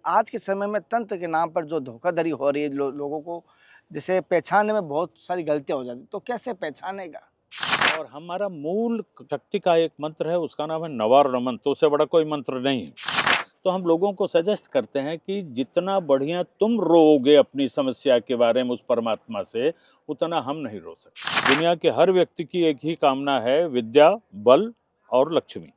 आज के समय में तंत्र के नाम पर जो धोखाधड़ी हो रही है लोगों को, जैसे पहचानने में बहुत सारी गलतियां हो जाती, तो कैसे पहचानेगा? और हमारा मूल शक्ति का एक मंत्र है, उसका नाम है नवार नमन। तो उससे बड़ा कोई मंत्र नहीं है। तो हम लोगों को सजेस्ट करते हैं कि जितना बढ़िया तुम रोओगे अपनी समस्या के बारे में उस परमात्मा से, उतना हम नहीं रो सकते। दुनिया के हर व्यक्ति की एक ही कामना है, विद्या, बल और लक्ष्मी।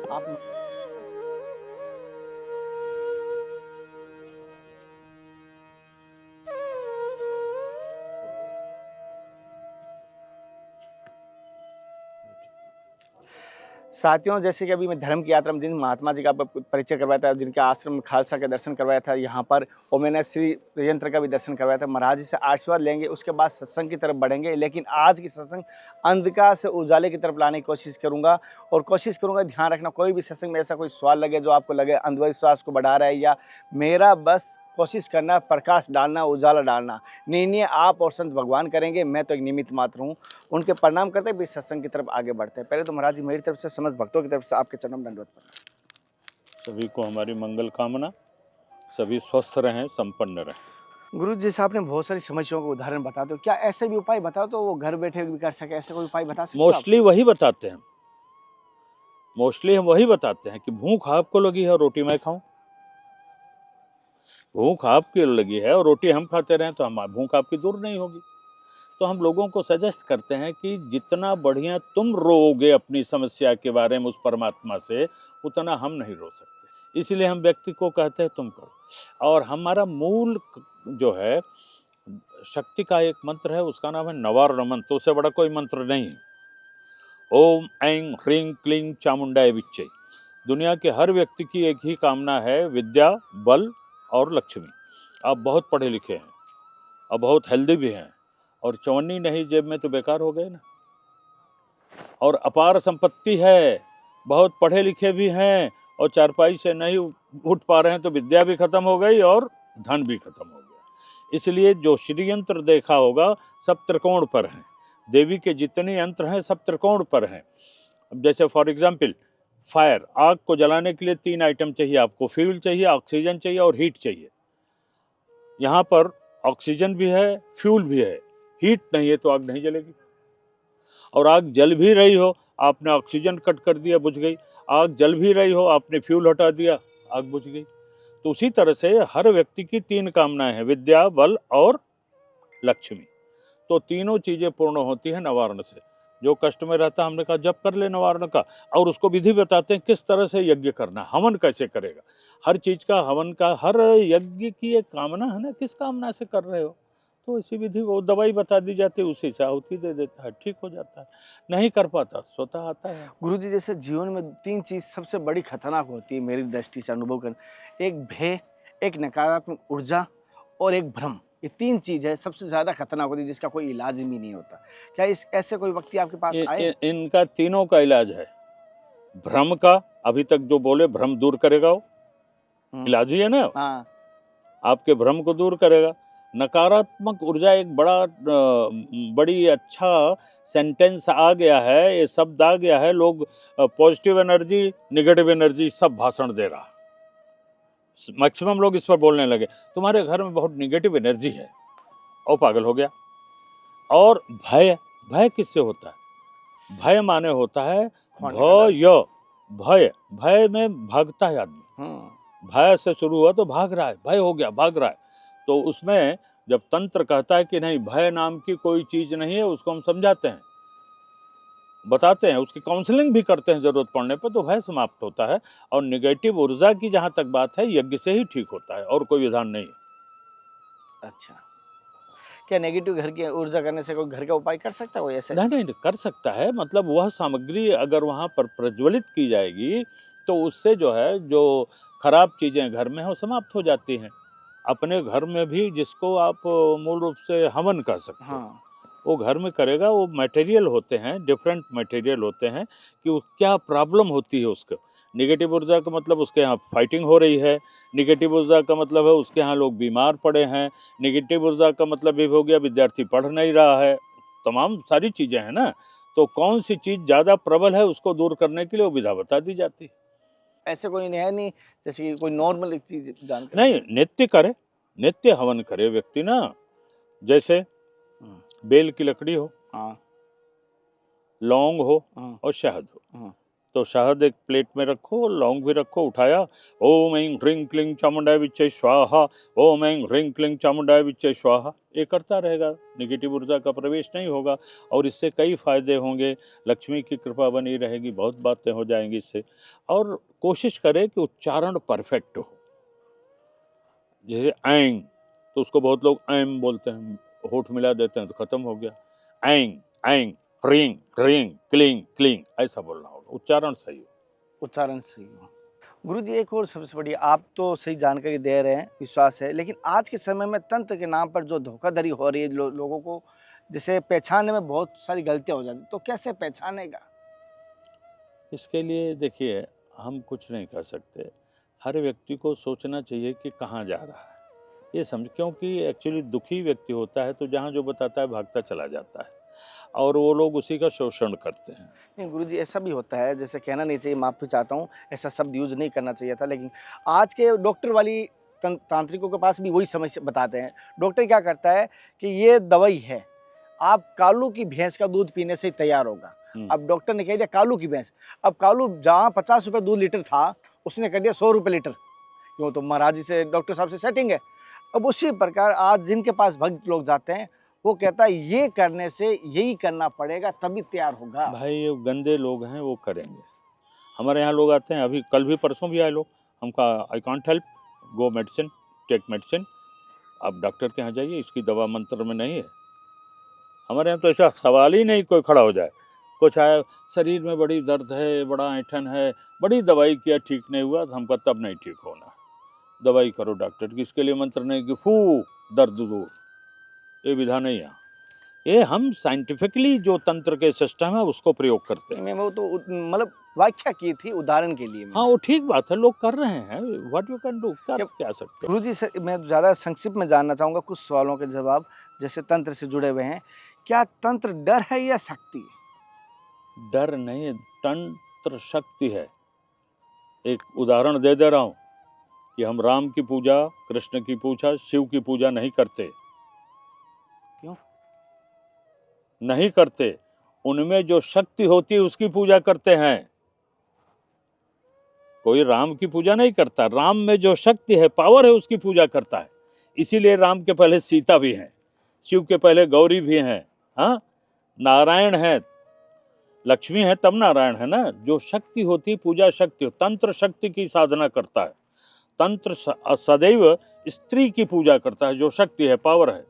आप साथियों, जैसे कि अभी मैं धर्म की यात्रा में जिन महात्मा जी का परिचय करवाया था, जिनके आश्रम में खालसा का दर्शन करवाया था यहाँ पर, और मैंने श्री यंत्र का भी दर्शन करवाया था। महाराज जी से आशीर्वाद लेंगे, उसके बाद सत्संग की तरफ बढ़ेंगे। लेकिन आज की सत्संग अंधकार से उजाले की तरफ लाने की कोशिश करूँगा, और कोशिश करूँगा ध्यान रखना, कोई भी सत्संग में ऐसा कोई सवाल लगे जो आपको लगे अंधविश्वास को बढ़ा रहा है, या मेरा बस कोशिश करना प्रकाश डालना, उजाला डालना, निर्णय आप और संत भगवान करेंगे, मैं तो एक निमित्त मात्र हूँ। उनके प्रणाम करते भी सत्संग की तरफ आगे बढ़ते हैं। पहले तो महाराज जी मेरी तरफ से, समस्त भक्तों की तरफ से आपके चरणों में दंडवत प्रणाम। सभी को हमारी मंगल कामना, सभी स्वस्थ रहें, संपन्न रहें। गुरु जी, जैसे आपने बहुत सारी समस्याओं को उदाहरण बता दो, क्या ऐसे भी उपाय बताओ तो वो घर बैठे भी कर सके, ऐसे कोई उपाय बता सकते हो आप? मोस्टली वही बताते हैं, मोस्टली हम वही बताते हैं कि भूख आपको लगी है और रोटी मैं खाऊं। भूख आपकी लगी है और रोटी हम खाते रहें तो हम भूख आपकी दूर नहीं होगी। तो हम लोगों को सजेस्ट करते हैं कि जितना बढ़िया तुम रोओगे अपनी समस्या के बारे में उस परमात्मा से, उतना हम नहीं रो सकते। इसलिए हम व्यक्ति को कहते हैं तुम करो। और हमारा मूल जो है शक्ति का एक मंत्र है, उसका नाम है नवार नमन। तो उससे बड़ा कोई मंत्र नहीं है। ओम ऐं ह्रीं क्लीं चामुंडाय विच्चे। दुनिया के हर व्यक्ति की एक ही कामना है, विद्या, बल और लक्ष्मी। आप बहुत पढ़े लिखे हैं और बहुत हेल्दी भी हैं, और चवन्नी नहीं जेब में तो बेकार हो गए ना। और अपार संपत्ति है, बहुत पढ़े लिखे भी हैं और चारपाई से नहीं उठ पा रहे हैं तो विद्या भी खत्म हो गई और धन भी खत्म हो गया। इसलिए जो श्री यंत्र देखा होगा सब त्रिकोण पर हैं। देवी के जितने यंत्र हैं सब त्रिकोण पर हैं। अब जैसे फॉर एग्जाम्पल फायर, आग को जलाने के लिए 3 आइटम चाहिए आपको, फ्यूल चाहिए, ऑक्सीजन चाहिए और हीट चाहिए। यहाँ पर ऑक्सीजन भी है, फ्यूल भी है, हीट नहीं है तो आग नहीं जलेगी। और आग जल भी रही हो, आपने ऑक्सीजन कट कर दिया, बुझ गई। आग जल भी रही हो, आपने फ्यूल हटा दिया, आग बुझ गई। तो उसी तरह से हर व्यक्ति की 3 कामनाएं हैं, विद्या, बल और लक्ष्मी। तो तीनों चीजें पूर्ण होती है नवार्ण से। जो कष्ट में रहता हमने कहा जप कर ले नवार्ण का, और उसको विधि बताते हैं किस तरह से यज्ञ करना, हवन कैसे करेगा। हर चीज का हवन का, हर यज्ञ की एक कामना है ना, किस कामना से कर रहे हो। तो इसी विधि, वो दवाई बता दी जाती है, उसी से आहुति दे देता है, ठीक हो जाता है। नहीं कर पाता स्वतः आता है। गुरु जी, जैसे जीवन में 3 चीज सबसे बड़ी खतरनाक होती है मेरी दृष्टि से अनुभव कर, एक भय, एक नकारात्मक ऊर्जा और एक भ्रम। ये 3 चीज है सबसे ज्यादा खतरनाक होती है, जिसका कोई इलाज भी नहीं होता। क्या इस ऐसे कोई व्यक्ति आपके पास आए? इनका तीनों का इलाज है। भ्रम का, अभी तक जो बोले भ्रम दूर करेगा वो, इलाज ही है ना। हाँ। आपके भ्रम को दूर करेगा। नकारात्मक ऊर्जा एक बड़ी अच्छा सेंटेंस आ गया है, ये शब्द आ गया है। लोग पॉजिटिव एनर्जी, नेगेटिव एनर्जी सब भाषण दे रहा, मैक्सिमम लोग इस पर बोलने लगे। तुम्हारे घर में बहुत नेगेटिव एनर्जी है, और पागल हो गया। और भय, भय किससे होता है? भय माने होता है भय, भय, भय में भागता है आदमी। भय से शुरू हुआ तो भाग रहा है, भय हो गया, भाग रहा है। तो उसमें जब तंत्र कहता है कि नहीं, भय नाम की कोई चीज नहीं है, उसको हम समझाते हैं, बताते हैं, उसकी काउंसलिंग भी करते हैं जरूरत पड़ने पर, तो भय समाप्त होता है। और निगेटिव ऊर्जा की जहां तक बात है, यज्ञ से ही ठीक होता है, और कोई विधान नहीं है। अच्छा, क्या नेगेटिव घर की ऊर्जा करने से कोई घर का उपाय कर सकता है कोई ऐसे? नहीं नहीं कर सकता है, मतलब वह सामग्री अगर वहाँ पर प्रज्वलित की जाएगी तो उससे जो है, जो खराब चीज़ें घर में हैं वो समाप्त हो जाती हैं। अपने घर में भी जिसको आप मूल रूप से हवन कह सकते हो, हाँ, वो घर में करेगा। वो मटेरियल होते हैं, डिफरेंट मटेरियल होते हैं कि वो क्या प्रॉब्लम होती है उसको। नेगेटिव ऊर्जा का मतलब उसके यहाँ फाइटिंग हो रही है, नेगेटिव ऊर्जा का मतलब है उसके यहाँ लोग बीमार पड़े हैं, नेगेटिव ऊर्जा का मतलब ये हो गया विद्यार्थी पढ़ नहीं रहा है, तमाम सारी चीज़ें हैं ना। तो कौन सी चीज़ ज़्यादा प्रबल है उसको दूर करने के लिए वो विधा बता दी जाती है। ऐसे कोई है नहीं जैसे कि कोई नॉर्मल एक चीज़ जानकारी? नहीं, नित्य करे, नित्य हवन करे व्यक्ति ना। जैसे हुँ, बेल की लकड़ी हो, हाँ, लौंग हो हाँ, और शहद हो। हाँ। तो शहद एक प्लेट में रखो, लौंग भी रखो, उठाया, ओम ऐं ह्रीं क्लीं चामुंडाय विच्चे स्वाहा, ओम ऐं ह्रीं क्लीं चामुंडाय विच्चे स्वाहा। ये करता रहेगा, नेगेटिव ऊर्जा का प्रवेश नहीं होगा और इससे कई फायदे होंगे। लक्ष्मी की कृपा बनी रहेगी, बहुत बातें हो जाएंगी इससे। और कोशिश करें कि उच्चारण परफेक्ट हो। जैसे ऐं, तो उसको बहुत लोग ऐम बोलते हैं, होठ मिला देते हैं तो खत्म हो गया। ऐं ऐं ह्रीं ह्रीं क्लीं क्लीं, ऐसा बोलना होगा, उच्चारण सही हो। उच्चारण सही हो। गुरुजी एक और सबसे बड़ी, आप तो सही जानकारी दे रहे हैं, विश्वास है, लेकिन आज के समय में तंत्र के नाम पर जो धोखाधड़ी हो रही है लोगों को, जैसे पहचानने में बहुत सारी गलतियां हो जाती, तो कैसे पहचानेगा? इसके लिए देखिए, हम कुछ नहीं कर सकते। हर व्यक्ति को सोचना चाहिए कि कहाँ जा रहा है, ये समझ, क्योंकि एक्चुअली दुखी व्यक्ति होता है तो जहाँ जो बताता है भागता चला जाता है और वो लोग उसी का शोषण करते हैं। नहीं गुरुजी, ऐसा भी होता है, जैसे कहना नहीं चाहिए, माफ़ी चाहता हूँ, ऐसा शब्द यूज़ नहीं करना चाहिए था, लेकिन आज के डॉक्टर वाली तांत्रिकों के पास भी वही समस्या बताते हैं। डॉक्टर क्या करता है कि ये दवाई है, आप कालू की भैंस का दूध पीने से ही तैयार होगा। अब डॉक्टर ने कह दिया कालू की भैंस, अब कालू जहाँ 50 रुपये दूध लीटर था, उसने कर दिया 100 रुपये लीटर। क्यों? तो महाराज जी से, डॉक्टर साहब से सेटिंग है। अब उसी प्रकार आज जिनके पास भक्त लोग जाते हैं, वो कहता है ये करने से यही करना पड़ेगा तभी तैयार होगा। भाई ये गंदे लोग हैं, वो करेंगे। हमारे यहाँ लोग आते हैं, अभी कल भी परसों भी आए लोग, हमका I can't help, go medicine, take medicine. आप डॉक्टर के यहाँ जाइए, इसकी दवा मंत्र में नहीं है। हमारे यहाँ तो ऐसा सवाल ही नहीं कोई खड़ा हो जाए। कुछ आया, शरीर में बड़ी दर्द है, बड़ा ऐंठन है, बड़ी दवाई किया ठीक नहीं हुआ, तो हमका तब नहीं ठीक होना। दवाई करो डॉक्टर की, इसके लिए मंत्र नहीं कि फू दर्द दूर, ये विधा नहीं है। ये हम साइंटिफिकली जो तंत्र के सिस्टम है उसको प्रयोग करते हैं। मैं वो तो मतलब व्याख्या की थी उदाहरण के लिए हाँ, मैंने। वो ठीक बात है, लोग कर रहे हैं, व्हाट यू कैन डू, कर क्या सकते हो। गुरुजी से मैं ज़्यादा संक्षिप्त में जानना चाहूँगा कुछ सवालों के जवाब, जैसे तंत्र से जुड़े हुए हैं। क्या तंत्र डर है या शक्ति? डर नहीं, तंत्र शक्ति है। एक उदाहरण दे दे रहा हूँ कि हम राम की पूजा, कृष्ण की पूजा, शिव की पूजा नहीं करते। क्यों? नहीं करते, उनमें जो शक्ति होती है उसकी पूजा करते हैं। कोई राम की पूजा नहीं करता, राम में जो शक्ति है, पावर है, उसकी पूजा करता है। इसीलिए राम के पहले सीता भी हैं, शिव के पहले गौरी भी हैं, हाँ, नारायण है, लक्ष्मी है तब नारायण है ना। जो शक्ति होती, पूजा शक्ति हो, तंत्र शक्ति की साधना करता है। तंत्र सदैव स्त्री की पूजा करता है, जो शक्ति है, पावर है।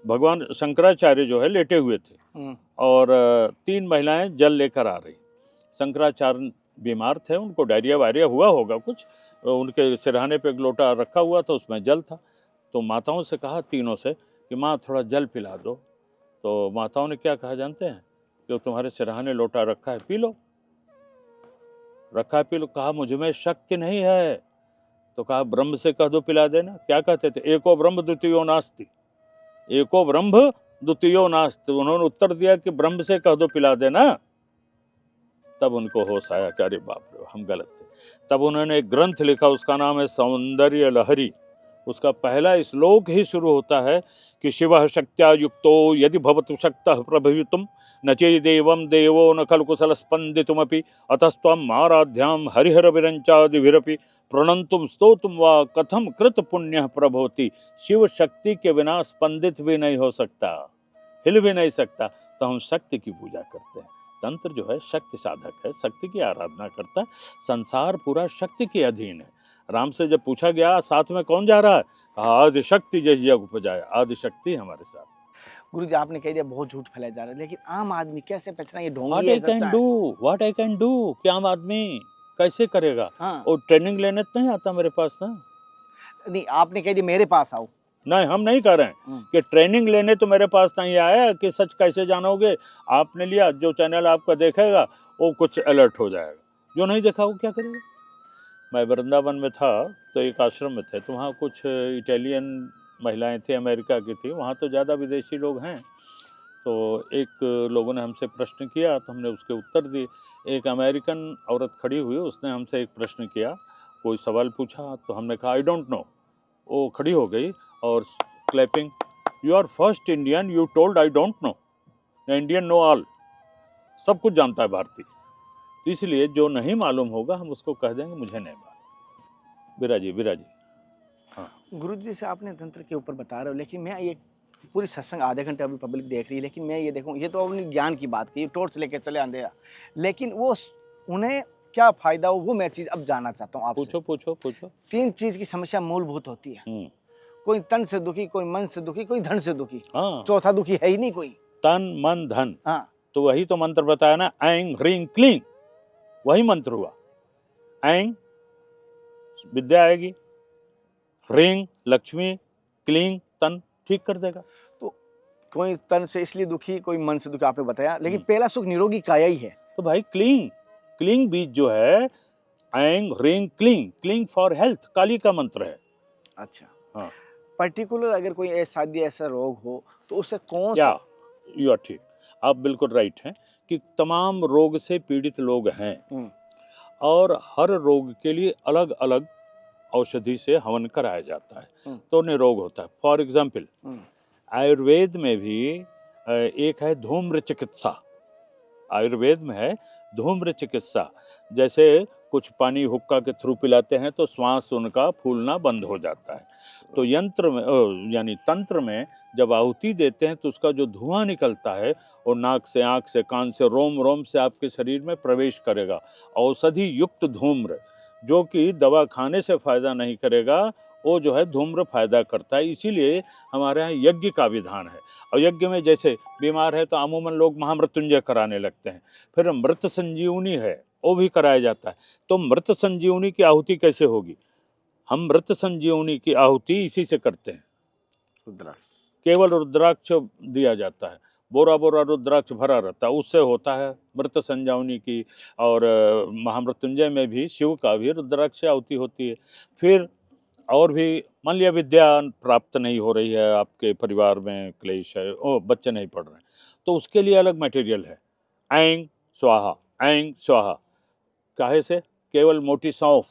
भगवान शंकराचार्य जो है लेटे हुए थे और 3 महिलाएं जल लेकर आ रही। शंकराचार्य बीमार थे, उनको डायरिया वायरिया हुआ होगा कुछ, उनके सिरहाने पे एक लोटा रखा हुआ था, उसमें जल था। तो माताओं से कहा, तीनों से, कि माँ थोड़ा जल पिला दो। तो माताओं ने क्या कहा जानते हैं? कि तुम्हारे सिरहाने लोटा रखा है, पी लो, रखा है, पी लो। कहा मुझ में शक्ति नहीं है। तो कहा ब्रह्म से कह दो पिला देना। क्या कहते थे? एको ब्रह्म द्वितीयो नास्ति, एको ब्रह्म द्वितीयो नास्ति। उन्होंने उत्तर दिया कि ब्रह्म से कह दो पिला देना। तब उनको होश आया कि अरे बाप रे, हम गलत थे। तब उन्होंने एक ग्रंथ लिखा, उसका नाम है सौंदर्य लहरी। उसका पहला श्लोक ही शुरू होता है कि शिवः शक्त्या युक्तो यदि भवतु शक्तः प्रभवितुं न चेदेवं देवो न खलु कुशल स्पंदितुमपि अतस्त्वम् आराध्यां हरिहर विरंचादिभिरपि प्रणंतुम स्तोतुम वा कथम कृत पुण्य प्रभोति। शिव शक्ति के बिना स्पंदित भी नहीं हो सकता, हिल भी नहीं सकता। तो हम शक्ति की पूजा करते हैं। तंत्र जो है शक्ति साधक है, शक्ति की आराधना करता है। संसार पूरा शक्ति के अधीन है। राम से जब पूछा गया साथ में कौन जा रहा है, आदिशक्ति जय जग उपजाए, आदिशक्ति हमारे साथ। गुरु जी आपने कह दिया बहुत झूठ फैलाया जा रहा है, लेकिन आम आदमी कैसे पहचाना ये व्हाट ढोंगी है आई कैन सच्चा है? Do, what I can do, क्या आम आदमी कैसे करेगा? हाँ और ट्रेनिंग लेने तो नहीं आता मेरे पास ना। नहीं, आपने कह दिया मेरे पास आओ। नहीं, हम नहीं कह रहे हैं कि ट्रेनिंग लेने तो मेरे पास नहीं आया कि सच कैसे जानोगे। आपने लिया, जो चैनल आपका देखेगा वो कुछ अलर्ट हो जाएगा, जो नहीं देखा वो क्या करेगा। मैं वृंदावन में था तो एक आश्रम में थे, तो वहाँ कुछ इटालियन महिलाएं थी, अमेरिका की थी, वहाँ तो ज़्यादा विदेशी लोग हैं। तो एक लोगों ने हमसे प्रश्न किया तो हमने उसके उत्तर दिए। एक अमेरिकन औरत खड़ी हुई, उसने हमसे एक प्रश्न किया, कोई सवाल पूछा तो हमने कहा आई डोंट नो। वो खड़ी हो गई और clapping, you are first Indian you told I don't know, Indian know all, सब कुछ जानता है भारतीय। तो इसलिए जो नहीं मालूम होगा हम उसको कह देंगे मुझे नहीं मालूम। विराजी विराजी। हाँ गुरु जी से आपने तंत्र के ऊपर बता रहे हो, लेकिन मैं ये पूरी सत्संग आधे घंटे अभी पब्लिक देख रही है, लेकिन मैं ये देखूं, ये तो अपनी ज्ञान की बात की, टॉर्च लेके चले अंधेरा, लेकिन वो उन्हें क्या फायदा हो वो मैं चीज अब जानना चाहता हूँ आपसे। पूछो पूछो पूछो। 3 चीज की समस्या मूलभूत होती है, हम्म। कोई तन से दुखी, कोई मन से दुखी, कोई धन से दुखी, हाँ, चौथा दुखी है ही नहीं कोई। तन मन धन, हाँ तो वही तो मंत्र बताया ना, ऐंग ह्रींग क्लींग, वही मंत्र हुआ। ऐंग विद्या आएगी, ह्रींग लक्ष्मी, क्लींग तन ठीक कर देगा। तो कोई तन से इसलिए दुखी, कोई मन से दुखी, आपने बताया, लेकिन पहला सुख निरोगी काया ही है। तो भाई क्लींग, क्लींग बीज जो है, ऐंग ह्रींग क्लींग, क्लींग फॉर हेल्थ, काली का मंत्र है। अच्छा, हाँ पर्टिकुलर अगर कोई ऐसा रोग हो तो उसे कौन या सा? यू आर ठीक, आप बिल्कुल राइट हैं कि तमाम रोग से पीड़ित लोग हैं और हर रोग के लिए अलग अलग औषधि से हवन कराया जाता है तो निरोग होता है। फॉर एग्जाम्पल आयुर्वेद में भी एक है धूम्र चिकित्सा, आयुर्वेद में है धूम्र चिकित्सा। जैसे कुछ पानी हुक्का के थ्रू पिलाते हैं तो श्वास उनका फूलना बंद हो जाता है, तो यंत्र में यानी तंत्र में जब आहुति देते हैं तो उसका जो धुआं निकलता है वो नाक से, आँख से, कान से, रोम रोम से आपके शरीर में प्रवेश करेगा। औषधि युक्त धूम्र, जो कि दवा खाने से फायदा नहीं करेगा, वो जो है धूम्र फायदा करता है। इसीलिए हमारे यहाँ यज्ञ का विधान है। और यज्ञ में जैसे बीमार है तो अमूमन लोग महामृत्युंजय कराने लगते हैं, फिर मृत संजीवनी है वो भी कराया जाता है। तो मृत संजीवनी की आहुति कैसे होगी? हम मृत संजीवनी की आहुति इसी से करते हैं, रुद्राक्ष, केवल रुद्राक्ष दिया जाता है, बोरा बोरा रुद्राक्ष भरा रहता है, उससे होता है मृत संजीवनी की। और महामृत्युंजय में भी शिव का भी रुद्राक्ष से आहुति होती है। फिर और भी मान लिया विद्या प्राप्त नहीं हो रही है, आपके परिवार में क्लेश है, बच्चे नहीं पढ़ रहे हैं, तो उसके लिए अलग मटेरियल है, ऐंग स्वाहा, ऐंग स्वाहा। काहे से? केवल मोटी सौंफ,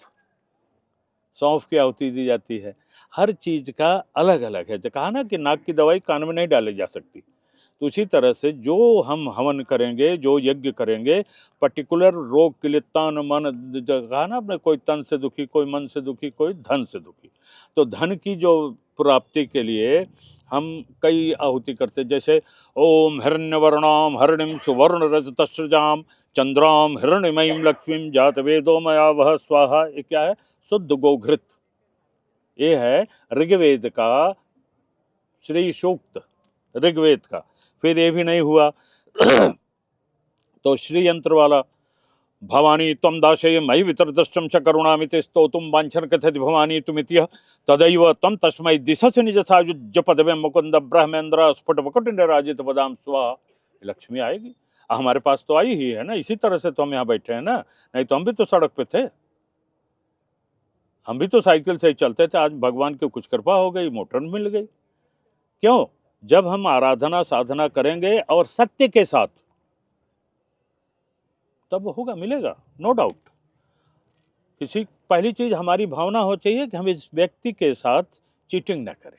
सौंफ की आहुति दी जाती है। हर चीज का अलग अलग है। जो कहा ना कि नाक की दवाई कान में नहीं डाली जा सकती, तो उसी तरह से जो हम हवन करेंगे, जो यज्ञ करेंगे, पर्टिकुलर रोग के लिए तन मन, कहा ना आपने, कोई तन से दुखी, कोई मन से दुखी, कोई धन से दुखी, तो धन की जो प्राप्ति के लिए हम कई आहुति करते, जैसे ओम हिरण्यवर्णाम हरिणीम सुवर्ण रजतस्रजाम चंद्राम हिरण्यमयीम लक्ष्मीम जात वेदो मया वह स्वाहा। ये क्या है? शुद्ध गोघृत, ये है ऋग्वेद का श्री सूक्त, ऋग्वेद का। फिर ये भी नहीं हुआ तो श्री यंत्र वाला, भवानी त्वं दाशय मयि वितरदृष्टं च करुणामिति स्तोतुं वाञ्छन् कथयति भवानी तुमिति तदैव त्वं तस्मै दिशसि निजसायुज्य पदवे मुकुंद ब्रह्मेंद्र स्फुट मुकुटनिराजित पदां स्वाहा। लक्ष्मी आएगी, हमारे पास तो आई ही है ना, इसी तरह से तो हम यहाँ बैठे हैं ना, नहीं तो हम भी तो सड़क पे थे, हम भी तो साइकिल से ही चलते थे। आज भगवान की कुछ कृपा हो गई, मोटर मिल गई। क्यों? जब हम आराधना साधना करेंगे और सत्य के साथ, तब होगा, मिलेगा, नो डाउट। किसी पहली चीज हमारी भावना हो चाहिए कि हम इस व्यक्ति के साथ चीटिंग ना करें,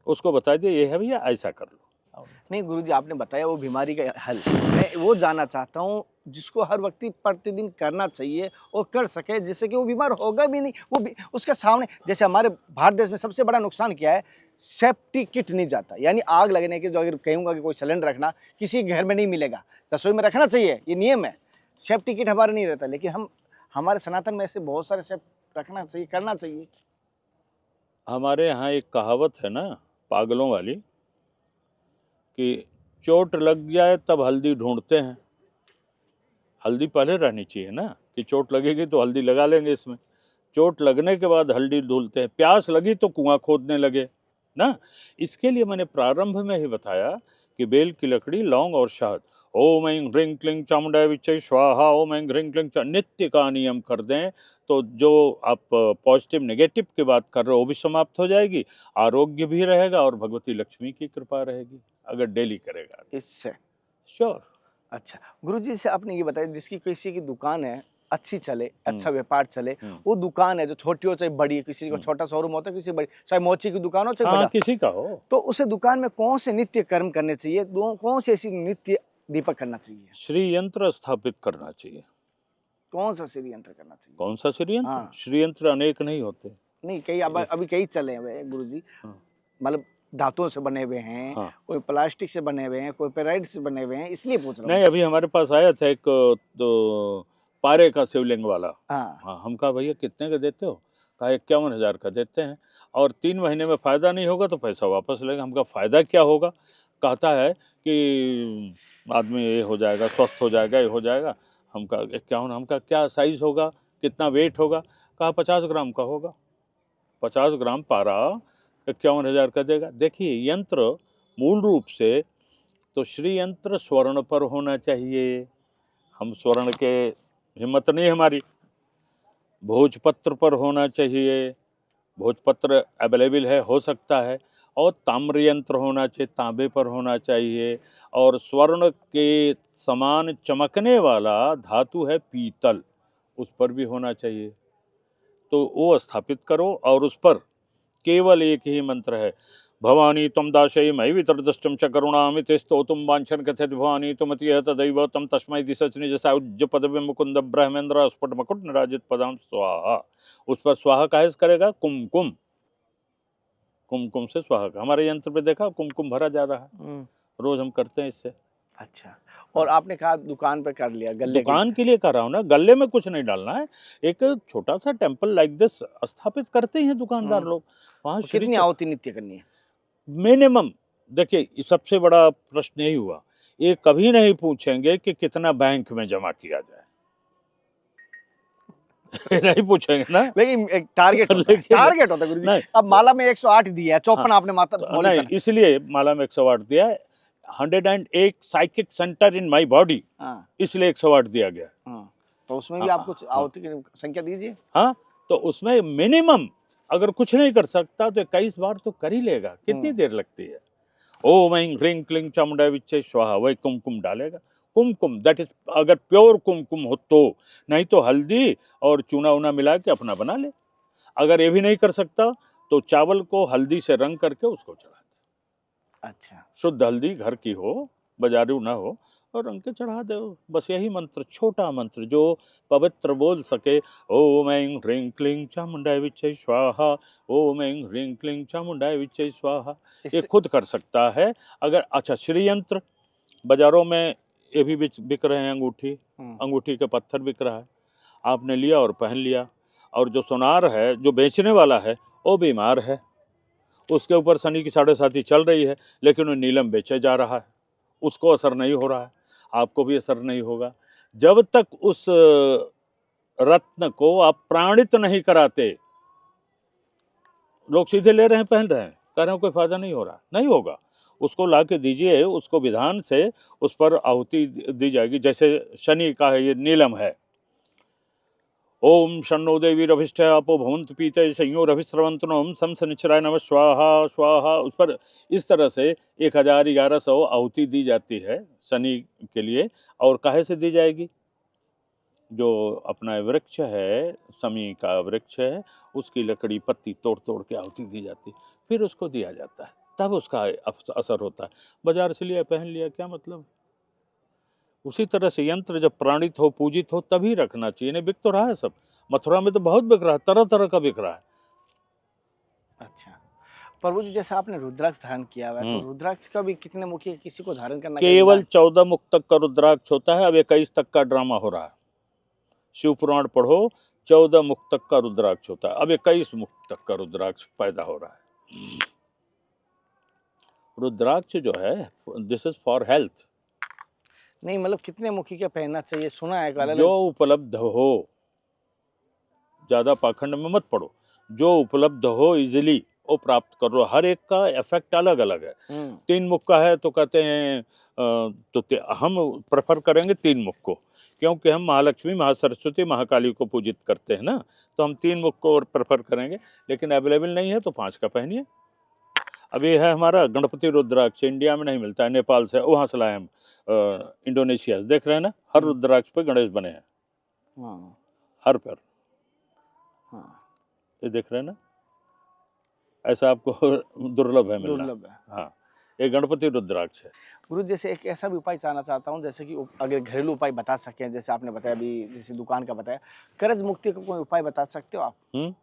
उसको बता दिए ये है भैया, ऐसा कर लो। नहीं गुरुजी आपने बताया वो बीमारी का हल, मैं वो जानना चाहता हूँ जिसको हर व्यक्ति प्रतिदिन करना चाहिए और कर सके, जिससे कि वो बीमार होगा भी नहीं। वो भी उसके सामने, जैसे हमारे भारत देश में सबसे बड़ा नुकसान क्या है, सेफ्टी किट नहीं जाता, यानी आग लगने के, जो अगर कहूँगा कि कोई सिलेंडर रखना किसी घर में नहीं मिलेगा, रसोई में रखना चाहिए, ये नियम है, सेफ्टी किट हमारा नहीं रहता, लेकिन हम हमारे सनातन में ऐसे बहुत सारे सेफ्ट रखना चाहिए, करना चाहिए। हमारे यहाँ एक कहावत है ना, पागलों वाली, कि चोट लग जाए तब हल्दी ढूंढते हैं। हल्दी पहले रहनी चाहिए ना, कि चोट लगेगी तो हल्दी लगा लेंगे इसमें। चोट लगने के बाद हल्दी ढूंढते हैं। प्यास लगी तो कुआं खोदने लगे ना। इसके लिए मैंने प्रारंभ में ही बताया कि बेल की लकड़ी, लौंग और शहद, ओम ऐं ह्रीं क्लीं चामुंडाय विच्चे स्वाहा, ओम ऐं ह्रीं क्लीं नित्य का नियम कर दें तो जो आप पॉजिटिव नेगेटिव की बात कर रहे हो वो भी समाप्त हो जाएगी, आरोग्य भी रहेगा और भगवती लक्ष्मी की कृपा रहेगी अगर डेली करेगा। इससे श्योर। अच्छा गुरुजी से आपने ये बताया, जिसकी किसी की दुकान है अच्छी चले, अच्छा व्यापार चले, वो दुकान है जो छोटी हो चाहे बड़ी, किसी को छोटा शोरूम होता है, किसी बड़ी, चाहे मोची की दुकान हो चाहे हाँ, बड़ा, किसी का हो, तो उसे दुकान में कौन से नित्य कर्म करने चाहिए, कौन से ऐसी नित्य दीपक करना चाहिए, श्री यंत्र स्थापित करना चाहिए। कौन सा श्री यंत्र करना चाहिए? कौन सा श्री यंत्र? हाँ। श्री यंत्र अनेक नहीं होते। नहीं कई अभी कई चले हुए हैं गुरुजी, हाँ। मतलब धातुओं से बने हुए हैं, हाँ। कोई प्लास्टिक से बने हुए हैं, कोई पेराइट से बने हुए हैं, इसलिए पूछ रहा हूँ। नहीं, अभी हमारे पास आया था एक तो पारे का शिवलिंग वाला। हाँ हाँ, हम कहा भैया कितने का देते हो? कहा 51,000 का देते हैं और 3 महीने में फ़ायदा नहीं होगा तो पैसा वापस लेगा। हम कहा फ़ायदा क्या होगा? कहता है कि आदमी ये हो जाएगा, स्वस्थ हो जाएगा, ये हो जाएगा। हम कहा 51, हम कहा क्या साइज़ होगा, कितना वेट होगा? कहा 50 ग्राम का होगा। 50 ग्राम पारा 51,000 का देगा। देखिए यंत्र मूल रूप से तो श्री यंत्र स्वर्ण पर होना चाहिए। हम स्वर्ण के हिम्मत नहीं हमारी। भोजपत्र पर होना चाहिए। भोजपत्र अवेलेबल है, हो सकता है। और ताम्र यंत्र होना चाहिए, तांबे पर होना चाहिए। और स्वर्ण के समान चमकने वाला धातु है पीतल, उस पर भी होना चाहिए। तो वो स्थापित करो और उस पर केवल एक ही मंत्र है, भवानी त्वं दाशय मयि वितरदृष्टं च करुणामिति स्तोतुं वाञ्छन् कथयति भवानी त्वमति तदैव तं तस्मै दिशच निज सायुज्य पदवी मुकुंद ब्रह्मेंद्र स्फुट मकुट निराजित पदां स्वाहा। उस पर स्वाहा काहे से करेगा? कुमकुम, कुमकुम से स्वाहा का। हमारे यंत्र पे देखा कुमकुम भरा जा रहा है, रोज हम करते हैं इससे। अच्छा, और आपने कहा दुकान पे कर लिया, गले दुकान के लिए कर रहा हूँ ना, गले में कुछ नहीं डालना है। एक छोटा सा टेम्पल लाइक दिस स्थापित करते हैं दुकानदार लोग। वहाँ तो कितनी आहुति नित्य करनी है? मिनिमम, देखिए सबसे बड़ा प्रश्न यही हुआ, ये कभी नहीं पूछेंगे कि कितना बैंक में जमा किया जाए। नहीं पूछेंगे ना, लेकिन एक टारगेट होता है, टारगेट होता है गुरुजी। नहीं, अब माला में 108 दिया है, 54 हाँ, आपने माता तो मौलिक नहीं, कर। इसलिए माला में 108 दिया है। 108 psychic centre in my body, इसलिए 108 दिया गया। तो उसमें भी आप कुछ आहुति की संख्या दीजिए। हाँ, तो उसमें मिनिमम अगर कुछ नहीं कर सकता तो 21 बार तो कर ही लेगा। कितनी देर लगती है? ओम ऐं ह्रीं क्लीं चामुंडाय विच्चे स्वाहा, वही कुमकुम डालेगा। कुमकुम दैट इज, अगर प्योर कुमकुम हो तो, नहीं तो हल्दी और चूना उना मिला के अपना बना ले। अगर ये भी नहीं कर सकता तो चावल को हल्दी से रंग करके उसको चढ़ा दे। अच्छा, शुद्ध हल्दी घर की हो, बाजारू ना हो, और रंग के चढ़ा दो। बस यही मंत्र, छोटा मंत्र जो पवित्र बोल सके, ओम ऐं ह्रीं क्लीं चामुंडाय विच्चे स्वाहा, ओम ऐं ह्रीं क्लीं चामुंडाय विच्चे स्वाहा, ये खुद कर सकता है। अगर अच्छा, श्री यंत्र बाजारों में ये भी बिक रहे हैं, अंगूठी, अंगूठी के पत्थर बिक रहा है। आपने लिया और पहन लिया, और जो सुनार है, जो बेचने वाला है, वो बीमार है, उसके ऊपर शनि की 7.5 चल रही है, लेकिन वो नीलम बेचे जा रहा है, उसको असर नहीं हो रहा है, आपको भी असर नहीं होगा। जब तक उस रत्न को आप प्राणित नहीं कराते, लोग सीधे ले रहे हैं, पहन रहे हैं, कह रहे हैं कोई फायदा नहीं हो रहा, नहीं होगा। उसको ला के दीजिए, उसको विधान से उस पर आहुति दी जाएगी। जैसे शनि का है, ये नीलम है, ओम शन्नो देवी रभिष्ठ अपो भवंत पीते संयो रभिस्रवंतनो सम शनिश्चराय नमः स्वाहा स्वाहा। उस पर इस तरह से 1100 आहुति दी जाती है शनि के लिए। और काहे से दी जाएगी? जो अपना वृक्ष है, शमी का वृक्ष है, उसकी लकड़ी पत्ती तोड़ तोड़ के आहुति दी जाती, फिर उसको दिया जाता है, तब उसका असर होता है। बाजार से लिया, पहन लिया, क्या मतलब? उसी तरह से यंत्र जब प्राणित हो, पूजित हो, तभी रखना चाहिए। नहीं बिक तो रहा है सब, मथुरा में तो बहुत बिक रहा है, तरह तरह का बिक रहा है। अच्छा, प्रभु जी जैसे आपने रुद्राक्ष धारण किया हुआ है, तो रुद्राक्ष का भी कितने मुखी किसी को धारण करना? केवल 14 मुख तक का रुद्राक्ष होता है। अब 21 तक का ड्रामा हो रहा है। शिव पुराण पढ़ो, 14 मुक्तक का रुद्राक्ष होता है, अब 21 मुक्तक का रुद्राक्ष पैदा हो रहा है। रुद्राक्ष जो है दिस इज फॉर हेल्थ। नहीं मतलब कितने मुखी का पहनना चाहिए, सुना है अलग जो उपलब्ध हो, ज्यादा पाखंड में मत पड़ो, जो उपलब्ध हो इजीली वो प्राप्त करो। हर एक का इफेक्ट अलग अलग है। 3 मुख का है तो कहते हैं हम प्रेफर करेंगे 3 मुख को, क्योंकि हम महालक्ष्मी, महासरस्वती, महाकाली को पूजित करते हैं ना, तो हम 3 मुख को प्रेफर करेंगे। लेकिन अवेलेबल नहीं है तो 5 का पहनिए। अब ये है हमारा गणपति रुद्राक्ष, इंडिया में नहीं मिलता है, नेपाल से, वहाँ से लाए हम, इंडोनेशिया से। देख रहे हैं ना, हर रुद्राक्ष पे गणेश बने हैं, हर पर। ये देख रहे हैं ना, ऐसा आपको दुर्लभ है मिलना। दुर्लभ है। हाँ, ये गणपति रुद्राक्ष है। गुरु जैसे एक ऐसा भी उपाय जानना चाहता हूँ, जैसे कि अगर घरेलू उपाय बता सकें, जैसे आपने बताया अभी, जैसे दुकान का बताया, कर्ज मुक्ति का कोई उपाय बता सकते हो आप?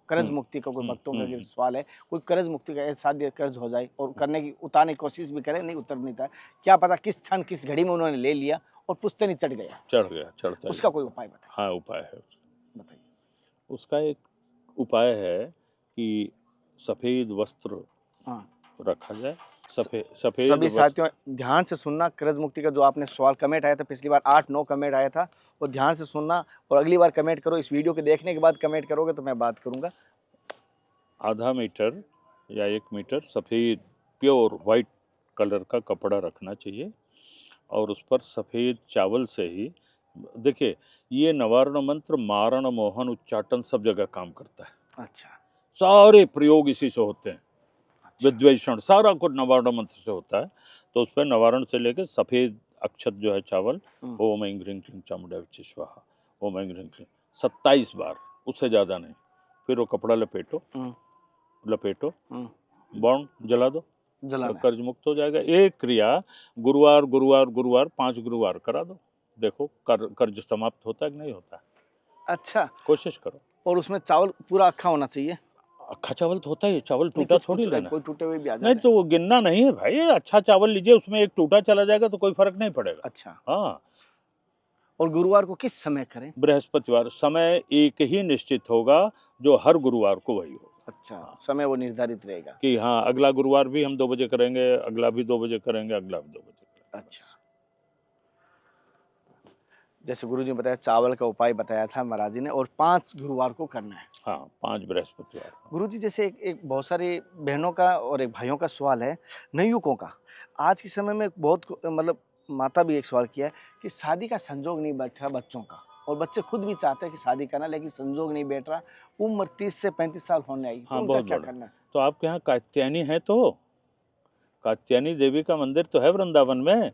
कर्ज मुक्ति का कोई भक्तों का अगर सवाल है, कोई कर्ज मुक्ति का ऐसा कर्ज हो जाए और करने की उतारने की कोशिश भी करे, नहीं उतर नहीं था, क्या पता किस क्षण किस घड़ी में उन्होंने ले लिया और पुश्तैनी चढ़ गया, चढ़ता उसका कोई उपाय बताए? हाँ, उपाय है, बताइए। उसका एक उपाय है कि सफेद वस्त्र रखा जाए। सफेद सभी साथियों ध्यान से सुनना, कर्ज मुक्ति का जो आपने सवाल कमेंट आया था पिछली बार, 8-9 कमेंट आया था, वो ध्यान से सुनना और अगली बार कमेंट करो। इस वीडियो के देखने के बाद कमेंट करोगे तो मैं बात करूंगा। आधा मीटर या 1 मीटर सफ़ेद प्योर वाइट कलर का कपड़ा रखना चाहिए और उस पर सफ़ेद चावल से ही, देखिए ये नवारण मंत्र मारण मोहन उच्चाटन सब जगह काम करता है। अच्छा, सारे प्रयोग इसी से होते हैं। विद्वेषण सारा कुछ नवारण मंत्र से होता है। तो उस पर नवारण से लेकर सफ़ेद अक्षत जो है चावल, ओम ऐं ह्रीं क्लीं चामुंडा विच्चे स्वाहा, ओम ऐं ह्रीं क्लीं 27 बार, उससे ज़्यादा नहीं। फिर वो कपड़ा लपेटो, बाण जला दो, कर्ज मुक्त हो जाएगा। एक क्रिया गुरुवार गुरुवार गुरुवार 5 गुरुवार करा दो, देखो कर्ज समाप्त होता है कि नहीं होता है। अच्छा, कोशिश करो। और उसमें चावल पूरा अक्खा होना चाहिए? अक्खा चावल तो होता है, चावल टूटा थोड़ी लेना, कोई टूटे हुए भी आ जाते नहीं तो वो गिनना नहीं है भाई। अच्छा चावल लीजिए, उसमें एक टूटा चला जाएगा तो कोई फर्क नहीं पड़ेगा। अच्छा, हाँ। और गुरुवार को किस समय करें? बृहस्पतिवार। समय एक ही निश्चित होगा जो हर गुरुवार को वही होगा। अच्छा, समय वो निर्धारित रहेगा कि हाँ, अगला गुरुवार भी हम 2 बजे करेंगे, अगला भी 2 बजे करेंगे, अगला भी 2 बजे करेंगे। अच्छा, जैसे गुरुजी ने बताया चावल का उपाय बताया था महाराज जी ने, और 5 गुरुवार को करना है। हाँ, 5 बृहस्पतिवार। गुरुजी जैसे एक बहुत सारे बहनों का और एक भाइयों का सवाल है, नवयुवकों का। आज के समय में बहुत मतलब माता भी एक सवाल किया है कि शादी का संजोग नहीं बैठ रहा बच्चों का, और बच्चे खुद भी चाहते हैं कि शादी करना, लेकिन संजोग नहीं बैठ रहा, उम्र 30 से 35 साल होने आई, हाँ, तो बहुत क्या बड़ा। करना है? तो आपके यहाँ कात्यायनी है, तो कात्यायनी देवी का मंदिर तो है वृंदावन में।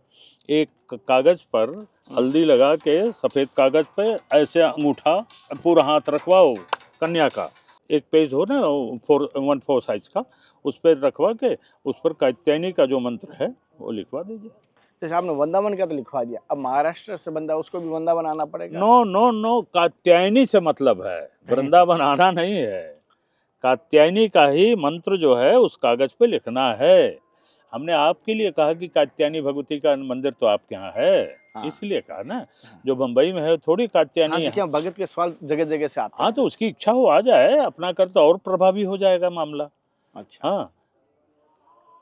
एक कागज पर हल्दी लगा के, सफेद कागज पे ऐसे अंगूठा पूरा हाथ रखवाओ कन्या का, एक पेज हो ना 1/4 साइज का, उस पर रखवा के उस पर कात्यायनी का जो मंत्र है वो लिखवा दीजिए। जैसे आपने वृंदावन का तो लिखवा दिया, अब महाराष्ट्र से बंदा, उसको भी वृंदावन आना पड़ेगा? नो नो नो, कात्यायनी से मतलब है, वृंदावन आना नहीं है। कात्यायनी का ही मंत्र जो है उस कागज पे लिखना है। हमने आपके लिए कहा कि कात्यायनी भगवती का मंदिर तो आपके यहाँ है, हाँ। इसलिए कहा ना, जो बंबई में है थोड़ी कात्यायनी है। हाँ, भगत के सवाल जगह जगह से आते हैं। हाँ, तो उसकी इच्छा हो आ जाए अपना कर, तो और प्रभावी हो जाएगा मामला। अच्छा, हाँ,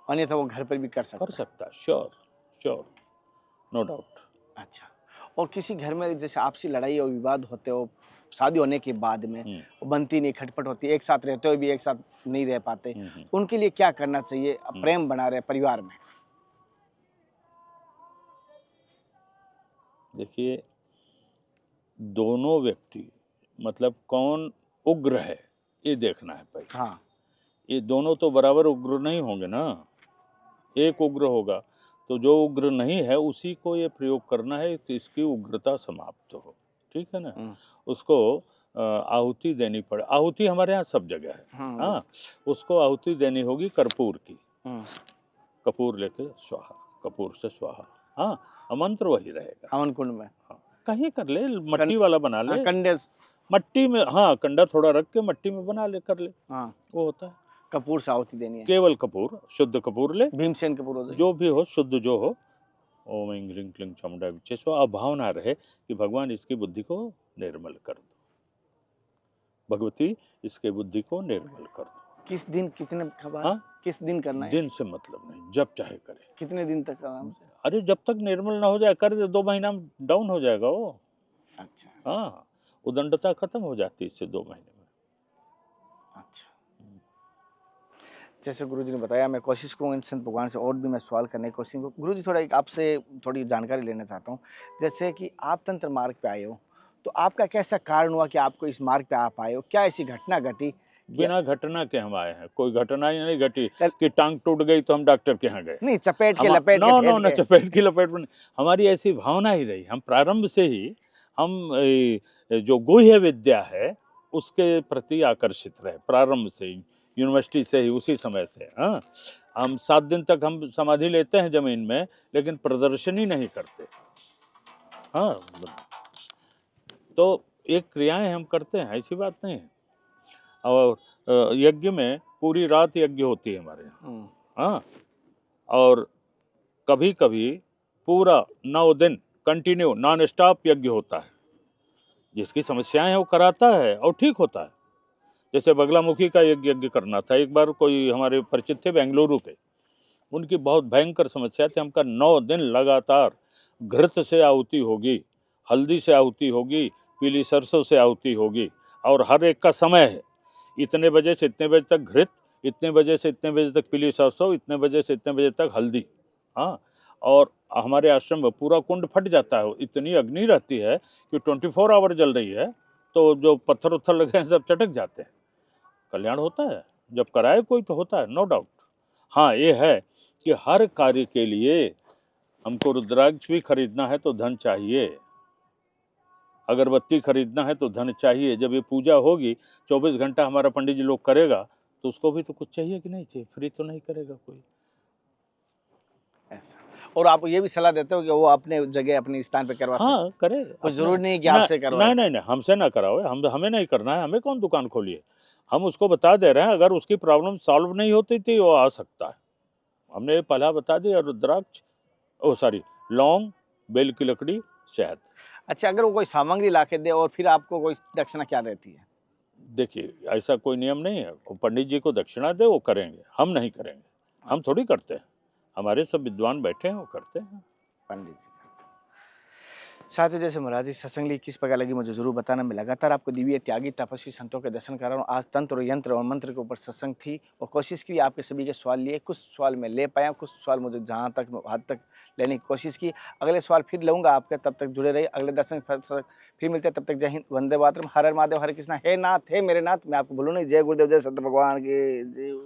अन्यथा वो घर पर भी कर सकता है। Sure, no doubt. अच्छा, और किसी घर में जैसे आपसी लड़ाई और विवाद होते हो शादी होने के बाद में, बनती नहीं, खटपट होती है, एक साथ रहते हुए भी एक साथ नहीं रह पाते, उनके लिए क्या करना चाहिए प्रेम बना रहे परिवार में? देखिए, दोनों व्यक्ति मतलब कौन उग्र है ये देखना है पहले। हाँ, ये दोनों तो बराबर उग्र नहीं होंगे ना, एक उग्र होगा तो जो उग्र नहीं है उसी को ये प्रयोग करना है तो इसकी उग्रता समाप्त हो, ठीक है ना। उसको आहुति देनी पड़े। आहुति हमारे यहाँ सब जगह है। हाँ, उसको आहुति देनी होगी कर्पूर की। कपूर लेके स्वाहा, कपूर से स्वाहा। हाँ, मंत्र वही रहेगा। हवन कुंड में हाँ, कहीं कर ले, मट्टी वाला बना ले, कंडे मट्टी में, हाँ, कंडा थोड़ा रख के मट्टी में बना ले, कर ले। हाँ, वो होता है। कपूर से आहुति देनी है, केवल कपूर, शुद्ध कपूर ले, भीमसेन कपूर हो, जो भी हो, शुद्ध जो हो। ओम ऐं ह्रीं क्लीं चामुंडा विच्चे स्वाहा। भावना रहे कि भगवान इसकी बुद्धि को निर्मल कर दो। भगवती इसके बुद्धि को निर्मल कर दो। किस दिन कितने खबर हाँ? किस दिन करना है? दिन से मतलब नहीं, जब चाहे करे। कितने दिन तक आराम से? अरे जब तक निर्मल ना हो जाए कर दे, 2 महीना में डाउन हो जाएगा वो। अच्छा हाँ, उदंडता खत्म हो जाती है इससे 2 महीने में। अच्छा। जैसे गुरुजी ने बताया, मैं कोशिश करूँगा इन संत भगवान से और भी मैं सवाल करने की कोशिश करूँ। गुरुजी थोड़ा एक आपसे थोड़ी जानकारी लेना चाहता हूँ। जैसे कि आप तंत्र मार्ग पे आए हो, तो आपका कैसा कारण हुआ कि आपको इस मार्ग पे आप आए हो? क्या ऐसी घटना घटी कि बिना घटना के हम आए हैं, कोई घटना ही नहीं घटी चल- कि टांग टूट गई तो हम डॉक्टर के यहाँ गए। नहीं चपेट के हम लपेट के नो नो फेंट न के? चपेट की लपेट में नहीं। हमारी ऐसी भावना ही रही। हम प्रारंभ से ही हम जो गुह्य विद्या है उसके प्रति आकर्षित रहे, प्रारंभ से ही, यूनिवर्सिटी से ही, उसी समय से। हाँ, हम 7 दिन तक हम समाधि लेते हैं जमीन में, लेकिन प्रदर्शनी नहीं करते। हाँ, तो एक क्रियाएं हम करते हैं, ऐसी बात नहीं है। और यज्ञ में पूरी रात यज्ञ होती है हमारे यहाँ। हाँ, और कभी कभी पूरा 9 दिन कंटिन्यू नॉन स्टॉप यज्ञ होता है। जिसकी समस्याएं हैं वो कराता है और ठीक होता है। जैसे बगलामुखी का यज्ञ करना था, एक बार कोई हमारे परिचित थे बेंगलुरु के, उनकी बहुत भयंकर समस्या थी। हमका 9 दिन लगातार घृत से आहुति होगी, हल्दी से आहुति होगी, पीली सरसों से आहुति होगी, और हर एक का समय है। इतने बजे से इतने बजे तक घृत, इतने बजे से इतने बजे तक पीली सरसों, इतने बजे से इतने बजे तक हल्दी। हाँ, और हमारे आश्रम में पूरा कुंड फट जाता है, इतनी अग्नि रहती है कि 24 आवर जल रही है, तो जो पत्थर उत्थर लगे हैं सब चटक जाते हैं। कल्याण होता है जब कराए कोई, तो होता है, नो डाउट। हाँ, ये है कि हर कार्य के लिए हमको रुद्राक्ष भी खरीदना है तो धन चाहिए, अगरबत्ती खरीदना है तो धन चाहिए। जब ये पूजा होगी 24 घंटा हमारा पंडित जी लोग करेगा, तो उसको भी तो कुछ चाहिए कि नहीं चाहिए, फ्री तो नहीं करेगा कोई। ऐसा। और आप ये भी सलाह देते हो कि वो अपने जगह अपने स्थान पे करवा सकते? हाँ, करे। कोई जरूरी नहीं है कि ना, आपसे करवाए। नहीं नहीं, हमसे ना कराओ, हमें नहीं करना है। हमें कौन दुकान खोली है? हम उसको बता दे रहे हैं, अगर उसकी प्रॉब्लम सॉल्व नहीं होती थी वो आ सकता है। हमने पहला बता दिया, रुद्राक्ष, ओ सॉरी, लौंग, बेल की लकड़ी, शहद। अच्छा, अगर वो कोई सामग्री ला के दे और फिर आपको कोई दक्षिणा क्या रहती है? देखिए, ऐसा कोई नियम नहीं है। वो पंडित जी को दक्षिणा दे, वो करेंगे, हम नहीं करेंगे। हम थोड़ी करते हैं, हमारे सब विद्वान बैठे हैं, वो करते हैं। पंडित जी करते हैं। साथियों, जैसे महाराज जी सत्संग ली किस प्रकार लगी मुझे जरूर बताना। मैं लगातार आपको दिव्य त्यागी तपस्वी संतों के दर्शन कर रहा हूँ। आज तंत्र और यंत्र और मंत्र के ऊपर सत्संग थी और कोशिश की आपके सभी के सवाल लिए। कुछ सवाल मैं ले पाया, कुछ सवाल मुझे जहाँ तक हद तक लेने की कोशिश की। अगले सवाल फिर लूँगा आपके, तब तक जुड़े रहिए। अगले दर्शन फिर मिलते हैं, तब तक जय हिंद, वंदे मातरम, हर हर महादेव, हरे कृष्णा, हे नाथ हे मेरे नाथ। मैं आपको भूलूँ नहीं। जय गुरुदेव, जय सत्य भगवान की जय।